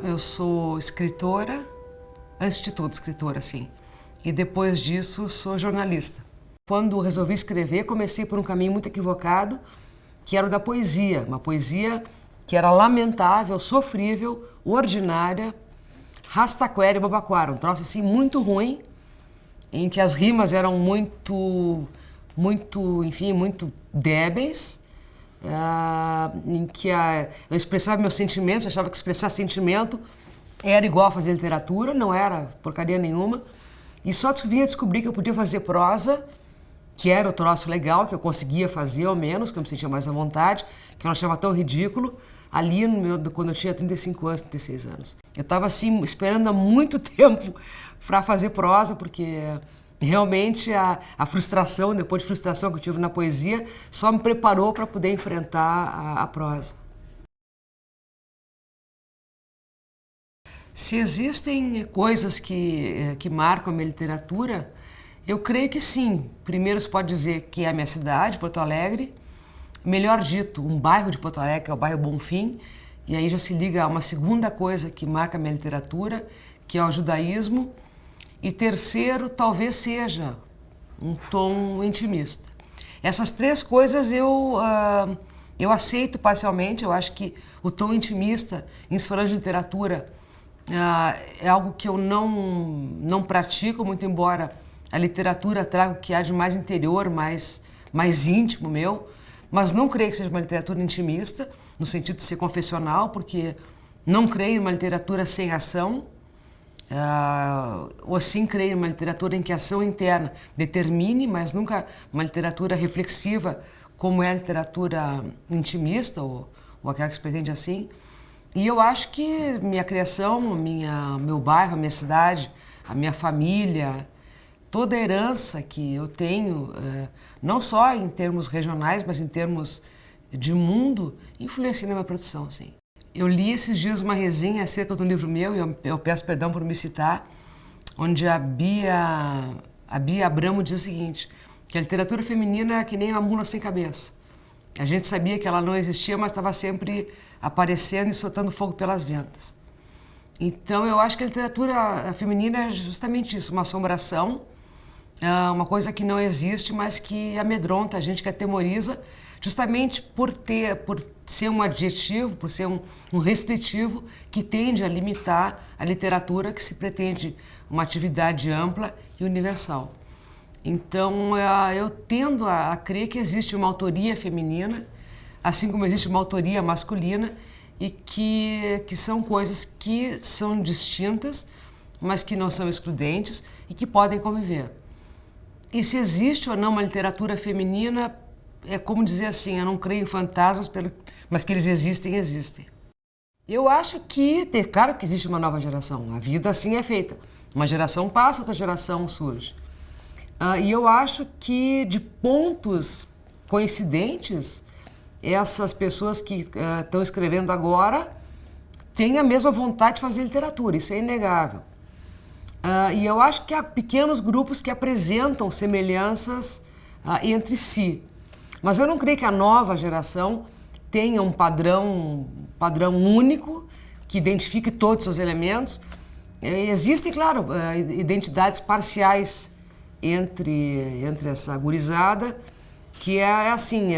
Eu sou escritora, antes de tudo escritora, sim, e depois disso sou jornalista. Quando resolvi escrever, comecei por um caminho muito equivocado, que era o da poesia, uma poesia que era lamentável, sofrível, ordinária, rastaquera e babaquara, um troço assim muito ruim, em que as rimas eram muito débeis, em que eu expressava meus sentimentos, achava que expressar sentimento era igual a fazer literatura, não era porcaria nenhuma. E só vinha descobrir que eu podia fazer prosa, que era o troço legal, que eu conseguia fazer ao menos, que eu me sentia mais à vontade, que eu não achava tão ridículo, ali quando eu tinha 35 anos, 36 anos. Eu estava assim, esperando há muito tempo para fazer prosa, porque realmente a frustração, depois de frustração que eu tive na poesia, só me preparou para poder enfrentar a prosa. Se existem coisas que marcam a minha literatura, eu creio que sim. Primeiro se pode dizer que é a minha cidade, Porto Alegre. Melhor dito, um bairro de Porto Alegre, que é o bairro Bonfim. E aí já se liga a uma segunda coisa que marca a minha literatura, que é o judaísmo. E terceiro, talvez seja um tom intimista. Essas três coisas eu aceito parcialmente. Eu acho que o tom intimista, em se falando de literatura, é algo que eu não pratico, muito embora a literatura traga o que há de mais interior, mais íntimo meu, mas não creio que seja uma literatura intimista, no sentido de ser confessional, porque não creio numa literatura sem ação, ou sim creio numa literatura em que a ação interna determine, mas nunca uma literatura reflexiva como é a literatura intimista, ou aquela que se pretende assim. E eu acho que minha criação, meu bairro, a minha cidade, a minha família, toda a herança que eu tenho, não só em termos regionais, mas em termos de mundo, influencia na minha produção, sim. Eu li esses dias uma resenha acerca de um livro meu, e eu peço perdão por me citar, onde a Bia Abramo diz o seguinte, que a literatura feminina era que nem uma mula sem cabeça. A gente sabia que ela não existia, mas estava sempre aparecendo e soltando fogo pelas ventas. Então, eu acho que a literatura feminina é justamente isso, uma assombração, uma coisa que não existe, mas que amedronta a gente, que atemoriza, justamente por ser um adjetivo, por ser um restritivo que tende a limitar a literatura que se pretende uma atividade ampla e universal. Então, eu tendo a crer que existe uma autoria feminina, assim como existe uma autoria masculina, e que são coisas que são distintas, mas que não são excludentes e que podem conviver. E se existe ou não uma literatura feminina, é como dizer assim, eu não creio em fantasmas, mas que eles existem, existem. Eu acho que, claro que existe uma nova geração, a vida assim é feita. Uma geração passa, outra geração surge. E eu acho que de pontos coincidentes, essas pessoas que estão escrevendo agora têm a mesma vontade de fazer literatura, isso é inegável. E eu acho que há pequenos grupos que apresentam semelhanças entre si. Mas eu não creio que a nova geração tenha um padrão único que identifique todos os elementos. Existem, claro, identidades parciais entre essa gurizada, que é assim,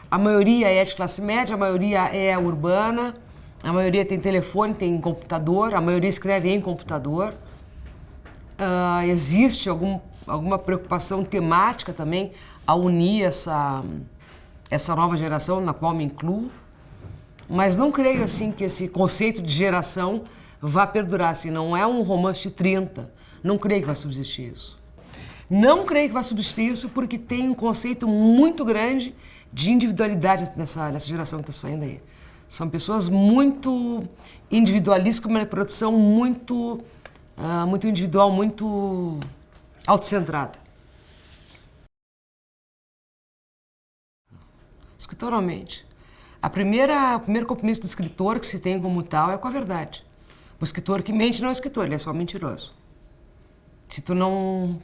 a maioria é de classe média, a maioria é urbana, a maioria tem telefone, tem computador, a maioria escreve em computador. Existe alguma preocupação temática também a unir essa nova geração, na qual me incluo, mas não creio assim que esse conceito de geração vá perdurar, assim, não é um romance de 30, não creio que vai subsistir isso. Não creio que vai subsistir isso porque tem um conceito muito grande de individualidade nessa geração que está saindo aí. São pessoas muito individualistas, com uma produção muito individual, muito autocentrada. Escritoralmente. O primeiro compromisso do escritor que se tem como tal é com a verdade. O escritor que mente não é escritor, ele é só mentiroso. Se tu não...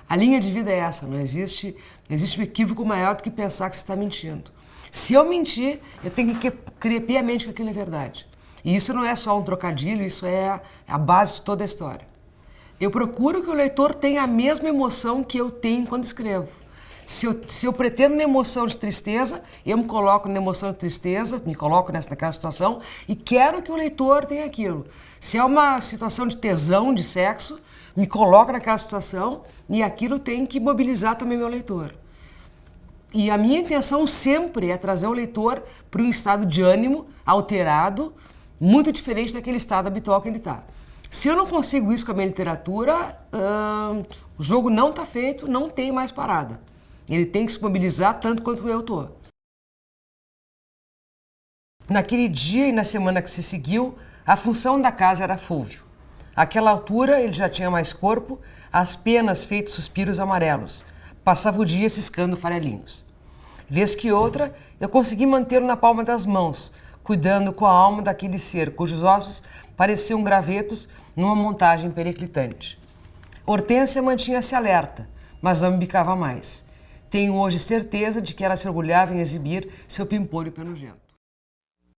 A linha de vida é essa, não existe um equívoco maior do que pensar que você está mentindo. Se eu mentir, eu tenho que crer piamente que aquilo é verdade. E isso não é só um trocadilho, isso é a base de toda a história. Eu procuro que o leitor tenha a mesma emoção que eu tenho quando escrevo. Se eu pretendo uma emoção de tristeza, eu me coloco na emoção de tristeza, me coloco naquela situação e quero que o leitor tenha aquilo. Se é uma situação de tesão, de sexo, me coloco naquela situação e aquilo tem que mobilizar também meu leitor. E a minha intenção sempre é trazer o leitor para um estado de ânimo alterado, muito diferente daquele estado habitual que ele está. Se eu não consigo isso com a minha literatura, o jogo não está feito, não tem mais parada. Ele tem que se mobilizar tanto quanto eu estou. Naquele dia e na semana que se seguiu, a função da casa era Fúlvio. Àquela altura ele já tinha mais corpo, as penas feitas suspiros amarelos. Passava o dia ciscando farelinhos. Vez que outra, eu consegui mantê-lo na palma das mãos, cuidando com a alma daquele ser cujos ossos pareciam gravetos numa montagem periclitante. Hortência mantinha-se alerta, mas não me bicava mais. Tenho hoje certeza de que ela se orgulhava em exibir seu pimpolho penugento.